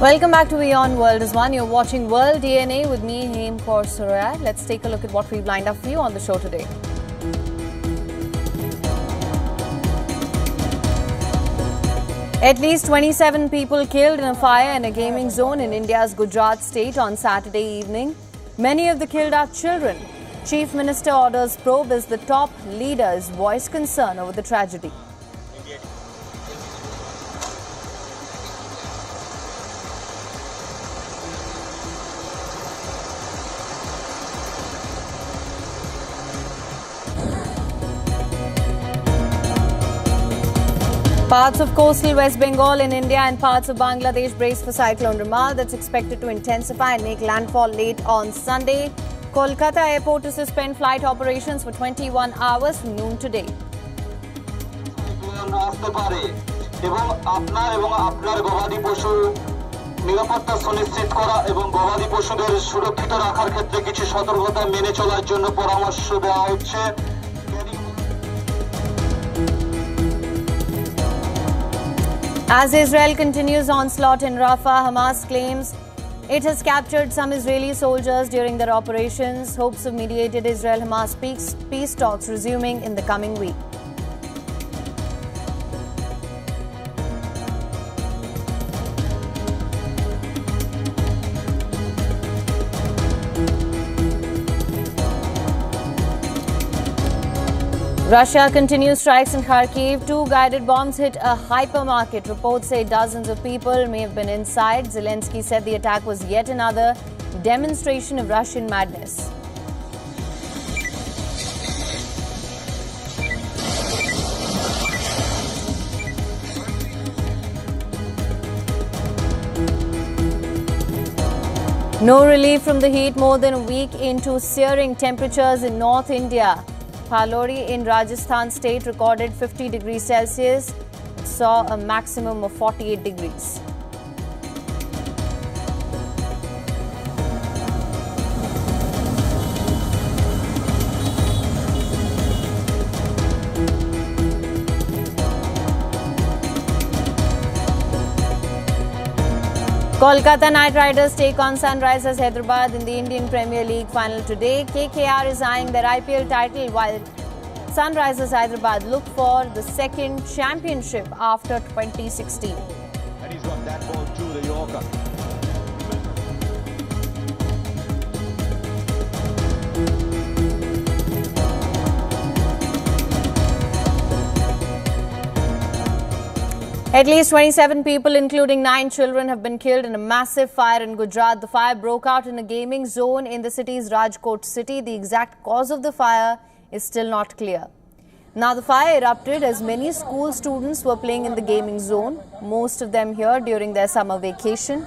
Welcome back to WION World as One. You're watching World DNA with me, Hem Kaur Suraya. Let's take a look at what we've lined up for you on the show today. At least 27 people killed in a fire in a gaming zone in India's Gujarat state on Saturday evening. Many of the killed are children. Chief Minister orders probe as the top leaders voice concern over the tragedy. Parts of coastal West Bengal in India and parts of Bangladesh brace for cyclone Remal that's expected to intensify and make landfall late on Sunday. Kolkata airport to suspend flight operations for 21 hours from noon today. নিরাপত্তা সুনিশ্চিত করা এবং গবাদি পশুদের সুরক্ষিত রাখার ক্ষেত্রে কিছু সতর্কতা মেনে চলার জন্য পরামর্শ দেওয়া হচ্ছে। As Israel continues onslaught in Rafah, Hamas claims it has captured some Israeli soldiers during their operations. Hopes of mediated Israel-Hamas peace talks resuming in the coming week. Russia continues strikes in Kharkiv. 2 guided bombs hit a hypermarket. Reports say dozens of people may have been inside. Zelensky said the attack was yet another demonstration of Russian madness. No relief from the heat more than a week into searing temperatures in North India. Phalori in Rajasthan state recorded 50 degrees Celsius. It saw a maximum of 48 degrees. Kolkata Knight Riders take on Sunrisers Hyderabad in the Indian Premier League final today. KKR is eyeing their IPL title while Sunrisers Hyderabad look for the second championship after 2016. And he's got that ball to the Yorker. At least 27 people, including 9 children, have been killed in a massive fire in Gujarat. The fire broke out in a gaming zone in the city's Rajkot city. The exact cause of the fire is still not clear. Now, the fire erupted as many school students were playing in the gaming zone, most of them here during their summer vacation.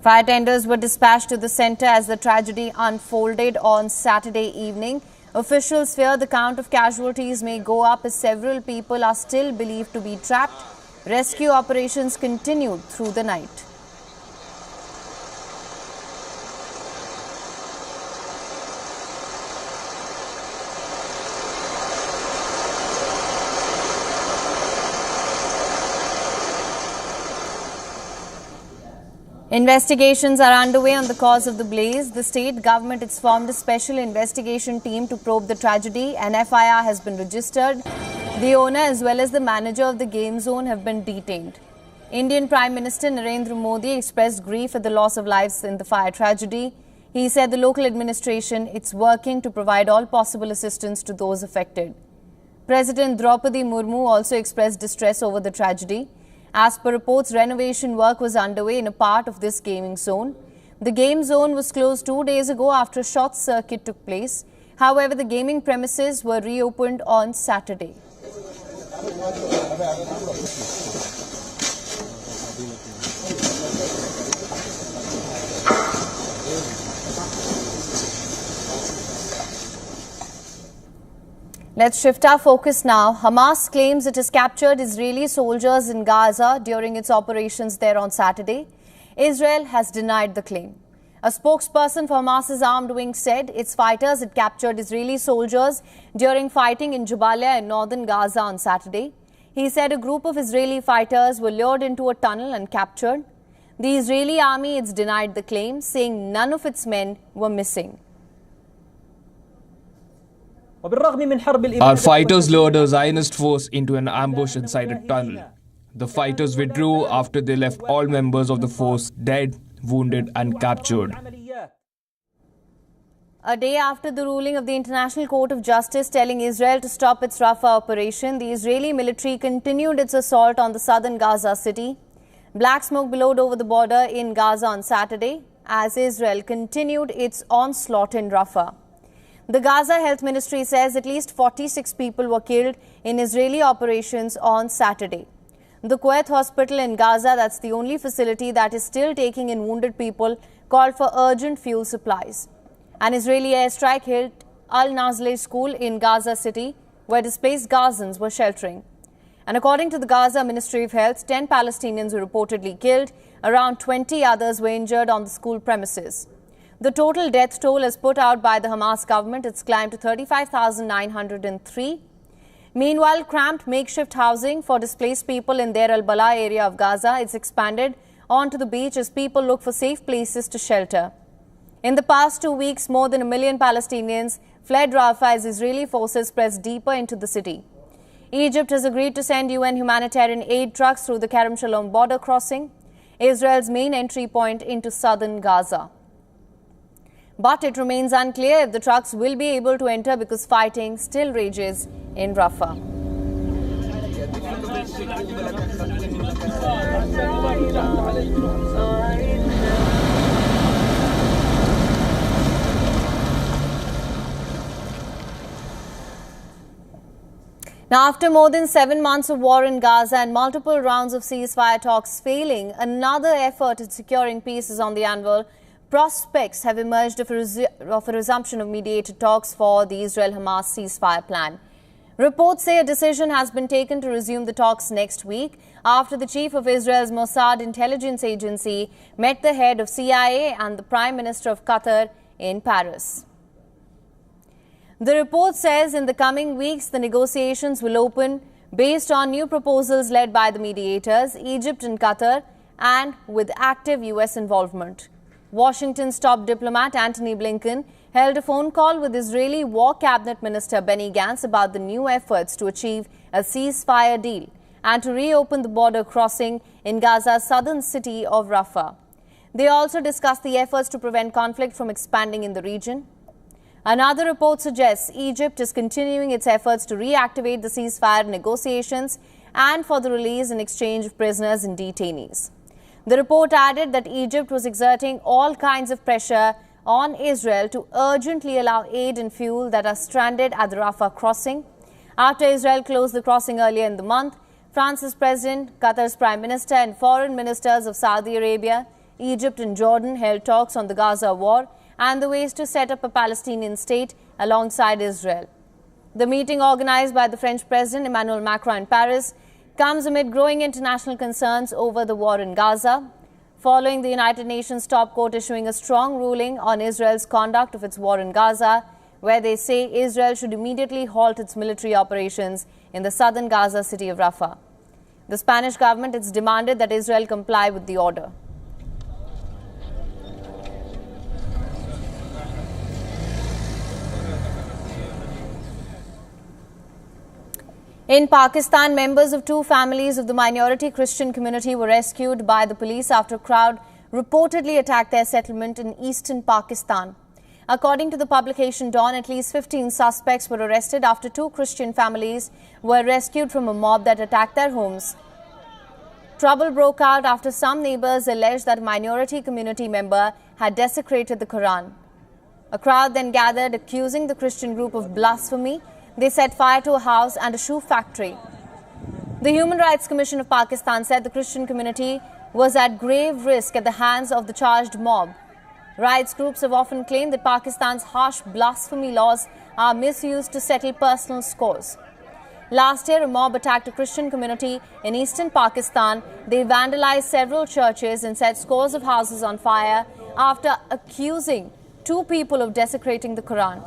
Fire tenders were dispatched to the centre as the tragedy unfolded on Saturday evening. Officials fear the count of casualties may go up as several people are still believed to be trapped. Rescue operations continued through the night. Investigations are underway on the cause of the blaze. The state government has formed a special investigation team to probe the tragedy. An FIR has been registered. The owner as well as the manager of the game zone have been detained. Indian Prime Minister Narendra Modi expressed grief at the loss of lives in the fire tragedy. He said the local administration is working to provide all possible assistance to those affected. President Draupadi Murmu also expressed distress over the tragedy. As per reports, renovation work was underway in a part of this gaming zone. The game zone was closed 2 days ago after a short circuit took place. However, the gaming premises were reopened on Saturday. Let's shift our focus now. Hamas claims it has captured Israeli soldiers in Gaza during its operations there on Saturday. Israel has denied the claim. A spokesperson for Hamas's armed wing said its fighters had captured Israeli soldiers during fighting in Jabalia in northern Gaza on Saturday. He said a group of Israeli fighters were lured into a tunnel and captured. The Israeli army has denied the claim, saying none of its men were missing. Our fighters lured a Zionist force into an ambush inside a tunnel. The fighters withdrew after they left all members of the force dead, wounded and captured. A day after the ruling of the International Court of Justice telling Israel to stop its Rafah operation, the Israeli military continued its assault on the southern Gaza city. Black smoke billowed over the border in Gaza on Saturday as Israel continued its onslaught in Rafah. The Gaza Health Ministry says at least 46 people were killed in Israeli operations on Saturday. The Kuwait hospital in Gaza, that's the only facility that is still taking in wounded people, called for urgent fuel supplies. An Israeli airstrike hit Al-Nazleh school in Gaza City, where displaced Gazans were sheltering. And according to the Gaza Ministry of Health, 10 Palestinians were reportedly killed. Around 20 others were injured on the school premises. The total death toll as put out by the Hamas government, it's climbed to 35,903. Meanwhile, cramped makeshift housing for displaced people in Deir al-Bala area of Gaza, it's expanded onto the beach as people look for safe places to shelter. In the past 2 weeks, more than 1 million Palestinians fled Rafah as Israeli forces pressed deeper into the city. Egypt has agreed to send UN humanitarian aid trucks through the Kerem Shalom border crossing, Israel's main entry point into southern Gaza. But it remains unclear if the trucks will be able to enter because fighting still rages in Rafah. Now, after more than 7 months of war in Gaza and multiple rounds of ceasefire talks failing, another effort at securing peace is on the anvil. Prospects have emerged of a resumption of mediated talks for the Israel-Hamas ceasefire plan. Reports say a decision has been taken to resume the talks next week after the chief of Israel's Mossad intelligence agency met the head of CIA and the Prime Minister of Qatar in Paris. The report says in the coming weeks the negotiations will open based on new proposals led by the mediators, Egypt and Qatar, and with active US involvement. Washington's top diplomat Antony Blinken held a phone call with Israeli War Cabinet Minister Benny Gantz about the new efforts to achieve a ceasefire deal and to reopen the border crossing in Gaza's southern city of Rafah. They also discussed the efforts to prevent conflict from expanding in the region. Another report suggests Egypt is continuing its efforts to reactivate the ceasefire negotiations and for the release and exchange of prisoners and detainees. The report added that Egypt was exerting all kinds of pressure on Israel to urgently allow aid and fuel that are stranded at the Rafah crossing. After Israel closed the crossing earlier in the month, France's president, Qatar's prime minister and foreign ministers of Saudi Arabia, Egypt and Jordan held talks on the Gaza war and the ways to set up a Palestinian state alongside Israel. The meeting, organized by the French President Emmanuel Macron in Paris, comes amid growing international concerns over the war in Gaza, following the United Nations top court issuing a strong ruling on Israel's conduct of its war in Gaza, where they say Israel should immediately halt its military operations in the southern Gaza city of Rafah. The Spanish government has demanded that Israel comply with the order. In Pakistan, members of two families of the minority Christian community were rescued by the police after a crowd reportedly attacked their settlement in eastern Pakistan. According to the publication Dawn, at least 15 suspects were arrested after two Christian families were rescued from a mob that attacked their homes. Trouble broke out after some neighbors alleged that a minority community member had desecrated the Quran. A crowd then gathered, accusing the Christian group of blasphemy. They set fire to a house and a shoe factory. The Human Rights Commission of Pakistan said the Christian community was at grave risk at the hands of the charged mob. Rights groups have often claimed that Pakistan's harsh blasphemy laws are misused to settle personal scores. Last year, a mob attacked a Christian community in eastern Pakistan. They vandalized several churches and set scores of houses on fire after accusing two people of desecrating the Quran.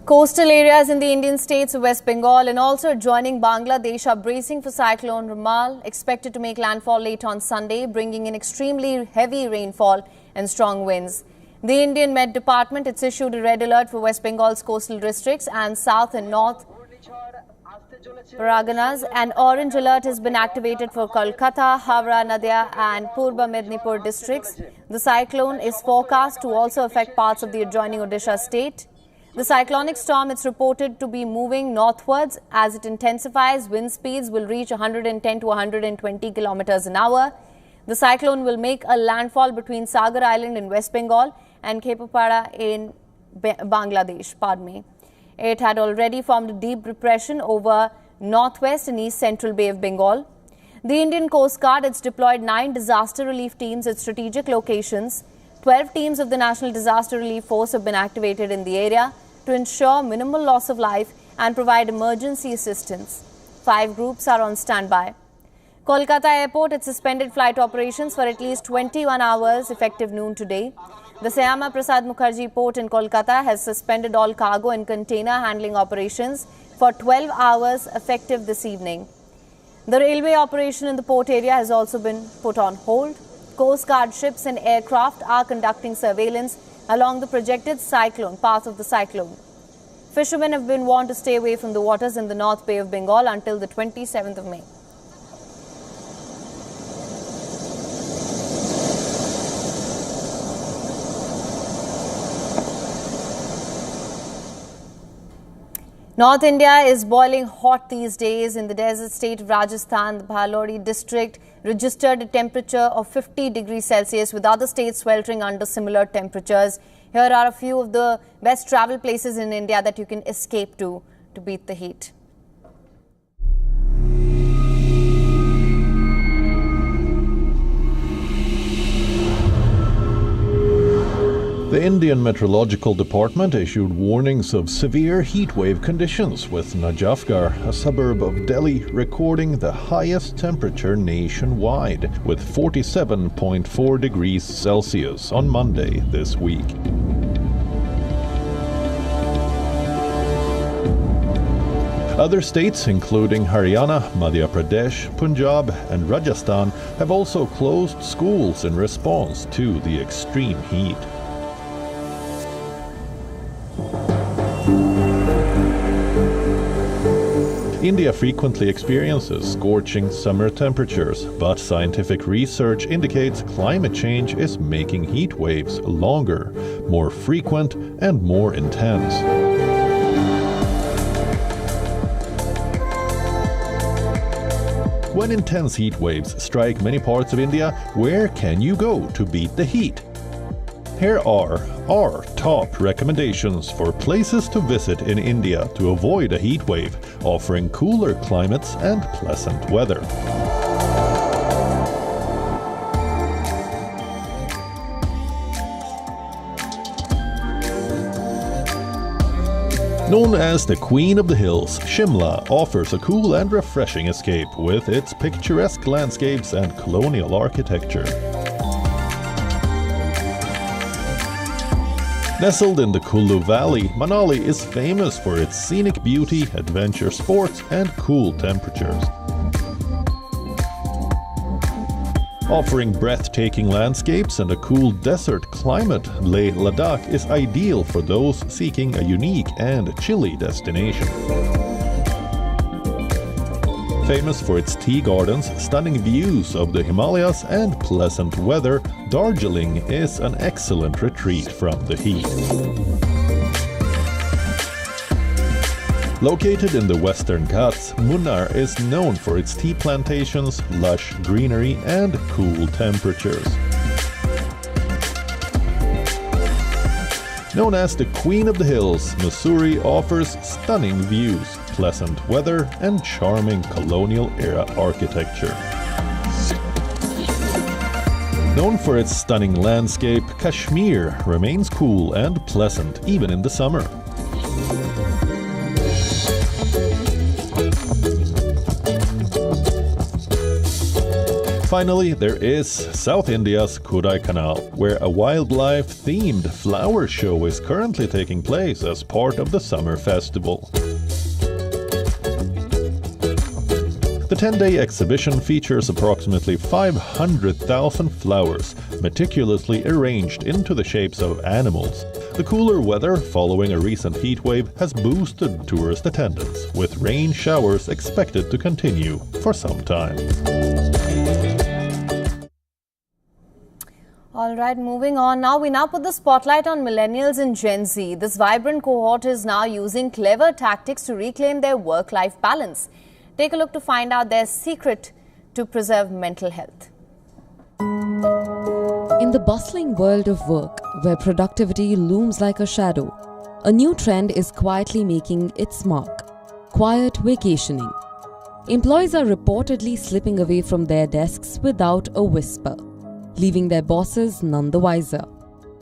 Coastal areas in the Indian states of West Bengal and also adjoining Bangladesh are bracing for cyclone Remal, expected to make landfall late on Sunday, bringing in extremely heavy rainfall and strong winds. The Indian Met Department has issued a red alert for West Bengal's coastal districts and south and north Paraganas. An orange alert has been activated for Kolkata, Howrah, Nadia and Purba Mednipur districts. The cyclone is forecast to also affect parts of the adjoining Odisha state. The cyclonic storm is reported to be moving northwards. As it intensifies, wind speeds will reach 110 to 120 kilometers an hour. The cyclone will make a landfall between Sagar Island in West Bengal and Kepapada in Bangladesh. It had already formed a deep depression over northwest and east central Bay of Bengal. The Indian Coast Guard has deployed 9 disaster relief teams at strategic locations. 12 teams of the National Disaster Relief Force have been activated in the area to ensure minimal loss of life and provide emergency assistance. 5 groups are on standby. Kolkata Airport has suspended flight operations for at least 21 hours effective noon today. The Syama Prasad Mukherjee Port in Kolkata has suspended all cargo and container handling operations for 12 hours effective this evening. The railway operation in the port area has also been put on hold. Coast Guard ships and aircraft are conducting surveillance along the projected cyclone path of the cyclone. Fishermen have been warned to stay away from the waters in the North Bay of Bengal until the 27th of May. North India is boiling hot these days. In the desert state of Rajasthan, the Bhalori district registered a temperature of 50 degrees Celsius, with other states sweltering under similar temperatures. Here are a few of the best travel places in India that you can escape to beat the heat. The Indian Meteorological Department issued warnings of severe heatwave conditions, with Najafgarh, a suburb of Delhi, recording the highest temperature nationwide, with 47.4 degrees Celsius on Monday this week. Other states, including Haryana, Madhya Pradesh, Punjab and Rajasthan, have also closed schools in response to the extreme heat. India frequently experiences scorching summer temperatures, but scientific research indicates climate change is making heat waves longer, more frequent and more intense. When intense heat waves strike many parts of India, where can you go to beat the heat? Here are our top recommendations for places to visit in India to avoid a heat wave, offering cooler climates and pleasant weather. Known as the Queen of the Hills, Shimla offers a cool and refreshing escape with its picturesque landscapes and colonial architecture. Nestled in the Kullu Valley, Manali is famous for its scenic beauty, adventure sports, and cool temperatures. Offering breathtaking landscapes and a cool desert climate, Leh Ladakh is ideal for those seeking a unique and chilly destination. Famous for its tea gardens, stunning views of the Himalayas, and pleasant weather, Darjeeling is an excellent retreat from the heat. Located in the Western Ghats, Munnar is known for its tea plantations, lush greenery, and cool temperatures. Known as the Queen of the Hills, Mussoorie offers stunning views, pleasant weather, and charming colonial-era architecture. Known for its stunning landscape, Kashmir remains cool and pleasant even in the summer. Finally, there is South India's Kodaikanal, where a wildlife-themed flower show is currently taking place as part of the summer festival. The 10-day exhibition features approximately 500,000 flowers, meticulously arranged into the shapes of animals. The cooler weather following a recent heat wave has boosted tourist attendance, with rain showers expected to continue for some time. All right, moving on. Now we put the spotlight on millennials and Gen Z. This vibrant cohort is now using clever tactics to reclaim their work-life balance. Take a look to find out their secret to preserve mental health. In the bustling world of work, where productivity looms like a shadow, a new trend is quietly making its mark: quiet vacationing. Employees are reportedly slipping away from their desks without a whisper, leaving their bosses none the wiser.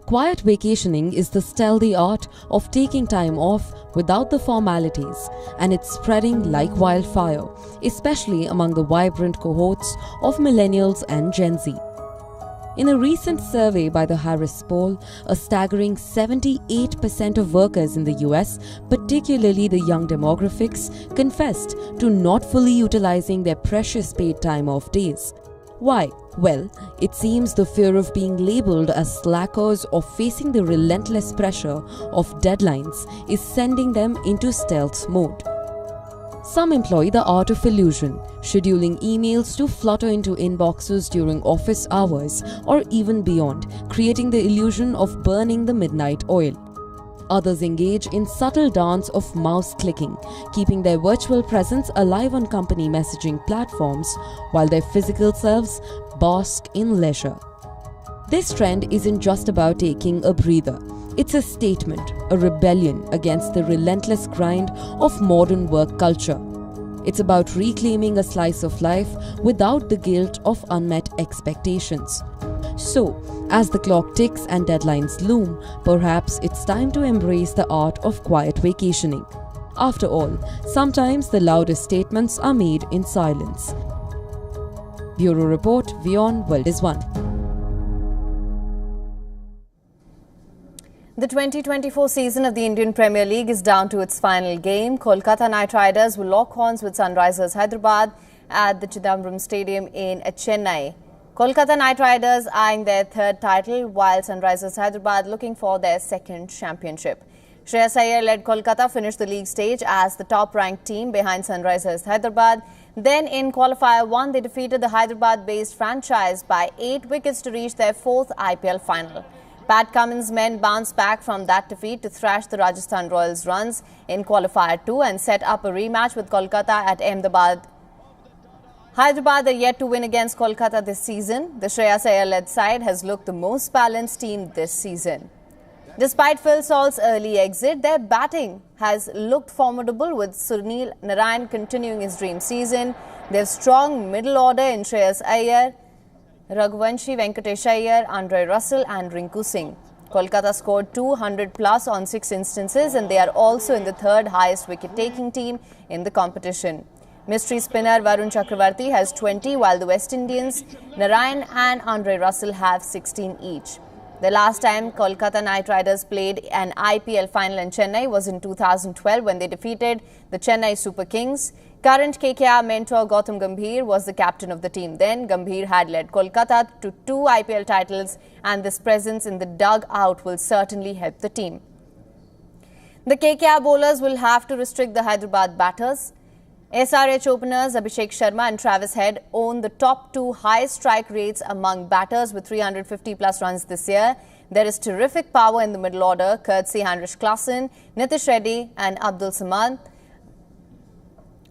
Quiet vacationing is the stealthy art of taking time off without the formalities, and it's spreading like wildfire, especially among the vibrant cohorts of millennials and Gen Z. In a recent survey by the Harris Poll, a staggering 78% of workers in the US, particularly the young demographics, confessed to not fully utilizing their precious paid time off days. Why? Well, it seems the fear of being labelled as slackers or facing the relentless pressure of deadlines is sending them into stealth mode. Some employ the art of illusion, scheduling emails to flutter into inboxes during office hours or even beyond, creating the illusion of burning the midnight oil. Others engage in subtle dance of mouse clicking, keeping their virtual presence alive on company messaging platforms while their physical selves bask in leisure. This trend isn't just about taking a breather. It's a statement, a rebellion against the relentless grind of modern work culture. It's about reclaiming a slice of life without the guilt of unmet expectations. So, as the clock ticks and deadlines loom, perhaps it's time to embrace the art of quiet vacationing. After all, sometimes the loudest statements are made in silence. Bureau Report, WION World is One. The 2024 season of the Indian Premier League is down to its final game. Kolkata Knight Riders will lock horns with Sunrisers Hyderabad at the Chidambaram Stadium in Chennai. Kolkata Knight Riders eyeing their third title, while Sunrisers Hyderabad looking for their second championship. Shreyas Iyer-led Kolkata finished the league stage as the top-ranked team behind Sunrisers Hyderabad. Then in Qualifier 1, they defeated the Hyderabad-based franchise by 8 wickets to reach their fourth IPL final. Pat Cummins' men bounced back from that defeat to thrash the Rajasthan Royals' runs in Qualifier 2 and set up a rematch with Kolkata at Ahmedabad. Hyderabad are yet to win against Kolkata this season. The Shreyas Iyer-led side has looked the most balanced team this season. Despite Phil Salt's early exit, their batting has looked formidable, with Sunil Narayan continuing his dream season. They have strong middle order in Shreyas Iyer, Raghuvanshi, Venkatesh Iyer, Andre Russell and Rinku Singh. Kolkata scored 200 plus on 6 instances, and they are also in the third highest wicket-taking team in the competition. Mystery spinner Varun Chakravarti has 20, while the West Indians, Narayan and Andre Russell have 16 each. The last time Kolkata Knight Riders played an IPL final in Chennai was in 2012 when they defeated the Chennai Super Kings. Current KKR mentor Gautam Gambhir was the captain of the team then. Gambhir had led Kolkata to 2 IPL titles, and this presence in the dugout will certainly help the team. The KKR bowlers will have to restrict the Hyderabad batters. SRH openers Abhishek Sharma and Travis Head own the top 2 highest strike rates among batters with 350 plus runs this year. There is terrific power in the middle order, courtesy Heinrich Klaasen, Nitish Reddy and Abdul Samad.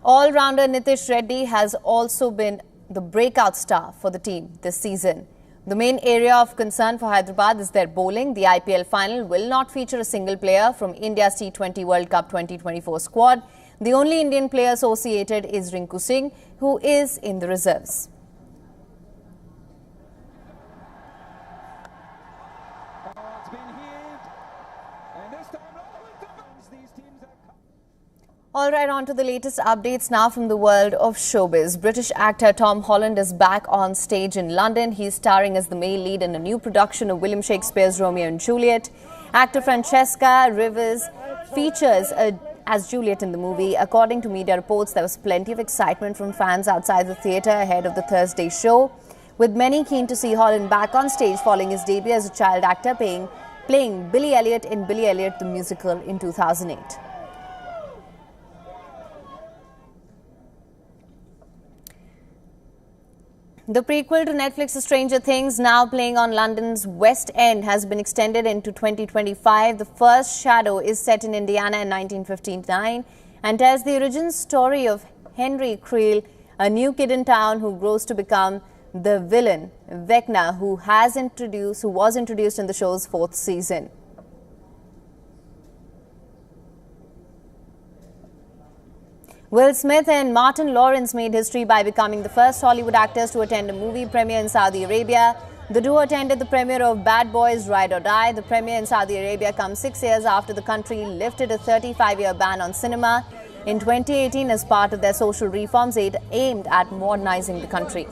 All-rounder Nitish Reddy has also been the breakout star for the team this season. The main area of concern for Hyderabad is their bowling. The IPL final will not feature a single player from India's T20 World Cup 2024 squad. The only Indian player associated is Rinku Singh, who is in the reserves. All right, on to the latest updates now from the world of showbiz. British actor Tom Holland is back on stage in London. He's starring as the male lead in a new production of William Shakespeare's Romeo and Juliet. Actor Francesca Rivers features as Juliet in the movie. According to media reports, there was plenty of excitement from fans outside the theatre ahead of the Thursday show, with many keen to see Holland back on stage following his debut as a child actor playing Billy Elliot in Billy Elliot the Musical in 2008. The prequel to Netflix's Stranger Things, now playing on London's West End, has been extended into 2025. The first shadow is set in Indiana in 1959 and tells the origin story of Henry Creel, a new kid in town who grows to become the villain, Vecna, who was introduced in the show's 4th season. Will Smith and Martin Lawrence made history by becoming the first Hollywood actors to attend a movie premiere in Saudi Arabia. The duo attended the premiere of Bad Boys Ride or Die. The premiere in Saudi Arabia comes 6 years after the country lifted a 35-year ban on cinema in 2018 as part of their social reforms aimed at modernizing the country.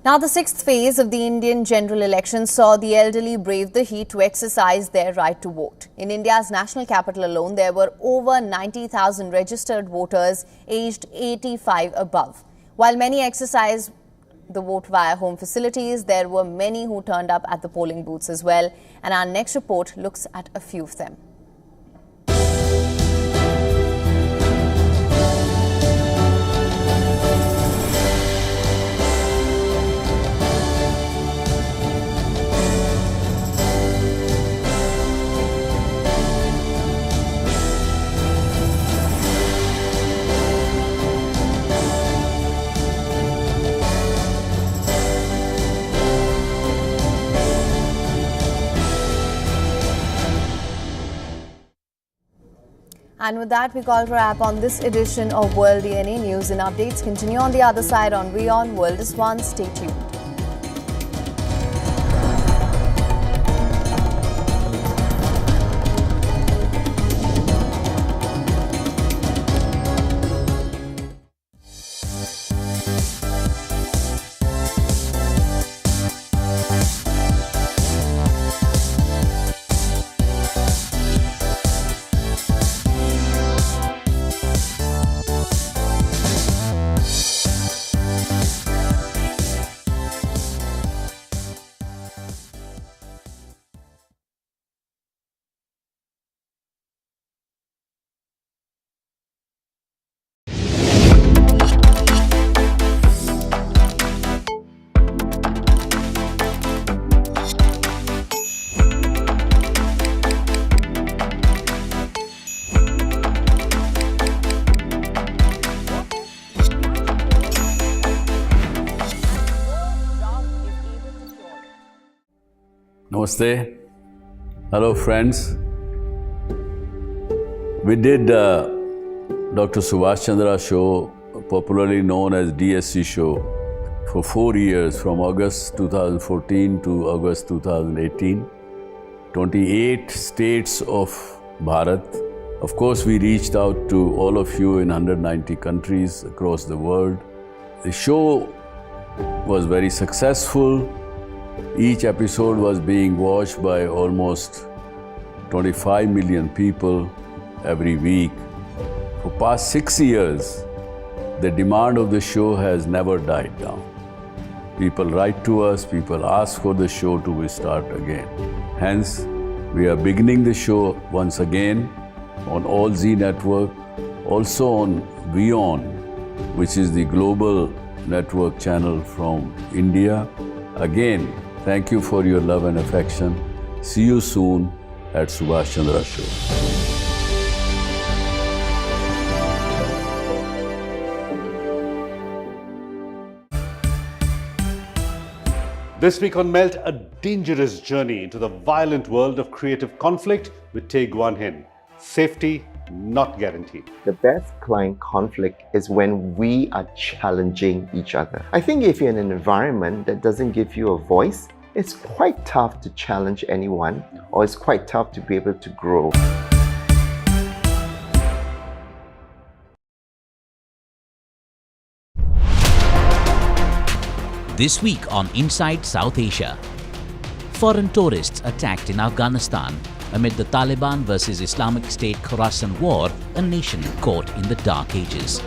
Now, the 6th phase of the Indian general election saw the elderly brave the heat to exercise their right to vote. In India's national capital alone, there were over 90,000 registered voters aged 85 above. While many exercised the vote via home facilities, there were many who turned up at the polling booths as well. And our next report looks at a few of them. And with that, we call for a wrap on this edition of World DNA. News and updates continue on the other side on WION World is One. Stay tuned. Namaste. Hello friends. We did Dr. Subhash Chandra show, popularly known as DSC show, for 4 years, from August 2014 to August 2018. 28 states of Bharat. Of course, we reached out to all of you in 190 countries across the world. The show was very successful. Each episode was being watched by almost 25 million people every week. For past 6 years, the demand of the show has never died down. People write to us, people ask for the show to restart again. Hence, we are beginning the show once again on All Z Network, also on WION, which is the global network channel from India. Again, thank you for your love and affection. See you soon at Subhash Chandra Show. This week on Melt, a dangerous journey into the violent world of creative conflict with Tae Gwan Hin. Safety, not guaranteed. The best client conflict is when we are challenging each other. I think if you're in an environment that doesn't give you a voice, it's quite tough to challenge anyone, or it's quite tough to be able to grow. This week on Inside South Asia, foreign tourists attacked in Afghanistan amid the Taliban versus Islamic State Khorasan war, a nation caught in the dark ages.